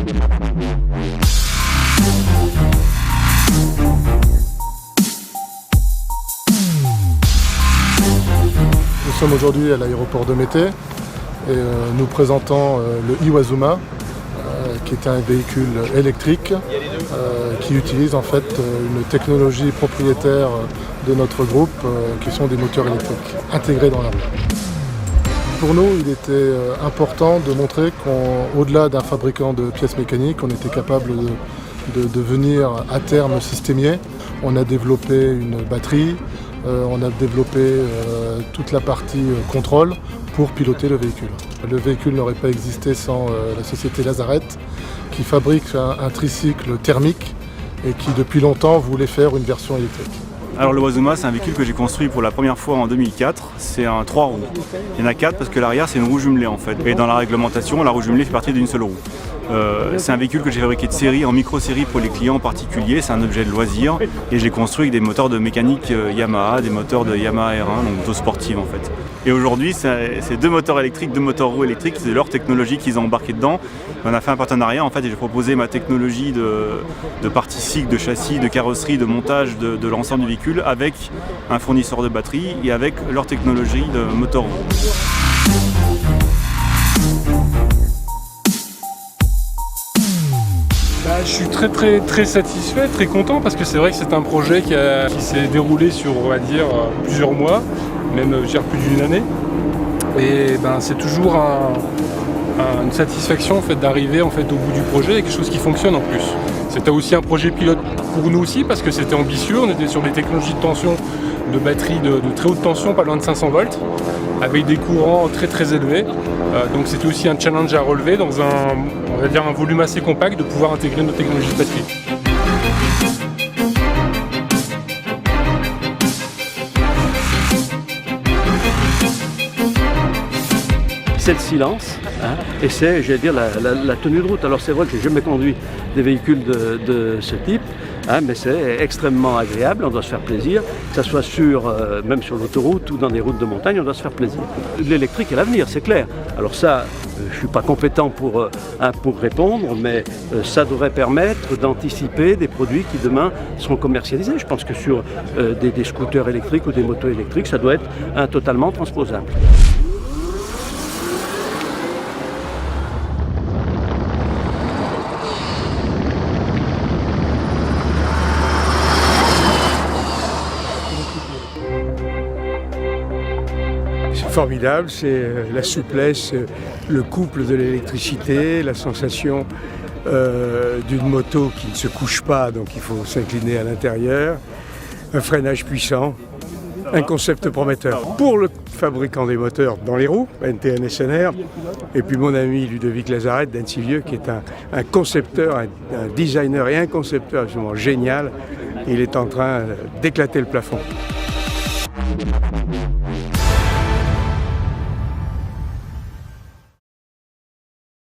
Nous sommes aujourd'hui à l'aéroport de Mété et nous présentons le Iwazuma, qui est un véhicule électrique qui utilise en fait une technologie propriétaire de notre groupe qui sont des moteurs électriques intégrés dans la roue. Pour nous, il était important de montrer qu'au-delà d'un fabricant de pièces mécaniques, on était capable de devenir à terme systémier. On a développé une batterie, on a développé toute la partie contrôle pour piloter le véhicule. Le véhicule n'aurait pas existé sans la société Lazareth qui fabrique un tricycle thermique et qui depuis longtemps voulait faire une version électrique. Alors le Iwazuma, c'est un véhicule que j'ai construit pour la première fois en 2004. C'est un 3 roues. Il y en a 4 parce que l'arrière c'est une roue jumelée en fait. Et dans la réglementation, la roue jumelée fait partie d'une seule roue. C'est un véhicule que j'ai fabriqué de série, en micro-série pour les clients en particulier. C'est un objet de loisir et j'ai construit avec des moteurs de mécanique Yamaha, des moteurs de Yamaha R1, donc moto sportive en fait. Et aujourd'hui, c'est 2 moteurs électriques, 2 moteurs roues électriques, c'est leur technologie qu'ils ont embarqué dedans. On a fait un partenariat en fait et j'ai proposé ma technologie de partie cycle, de châssis, de carrosserie, de montage de l'ensemble du véhicule avec un fournisseur de batterie et avec leur technologie de moteur roue. Je suis très satisfait, très content parce que c'est vrai que c'est un projet qui s'est déroulé sur, on va dire, plusieurs mois, même plus d'une année. Et c'est toujours une satisfaction en fait, d'arriver en fait, au bout du projet et quelque chose qui fonctionne en plus. C'était aussi un projet pilote pour nous aussi parce que c'était ambitieux, on était sur des technologies de tension de batterie de très haute tension, pas loin de 500 volts, avec des courants très élevés. Donc c'était aussi un challenge à relever dans un volume assez compact de pouvoir intégrer nos technologies de batterie. C'est le silence, et c'est, la tenue de route. Alors c'est vrai que j'ai jamais conduit des véhicules de ce type, mais c'est extrêmement agréable, on doit se faire plaisir, que ce soit même sur l'autoroute ou dans des routes de montagne, on doit se faire plaisir. L'électrique est l'avenir, c'est clair. Alors ça, je ne suis pas compétent pour répondre, mais ça devrait permettre d'anticiper des produits qui demain seront commercialisés. Je pense que sur des scooters électriques ou des motos électriques, ça doit être totalement transposable. Formidable, c'est la souplesse, le couple de l'électricité, la sensation d'une moto qui ne se couche pas, donc il faut s'incliner à l'intérieur, un freinage puissant, un concept prometteur. Pour le fabricant des moteurs dans les roues, NTN SNR, et puis mon ami Ludovic Lazareth d'Annecy-Vieux, qui est un concepteur, un designer et un concepteur absolument génial, il est en train d'éclater le plafond.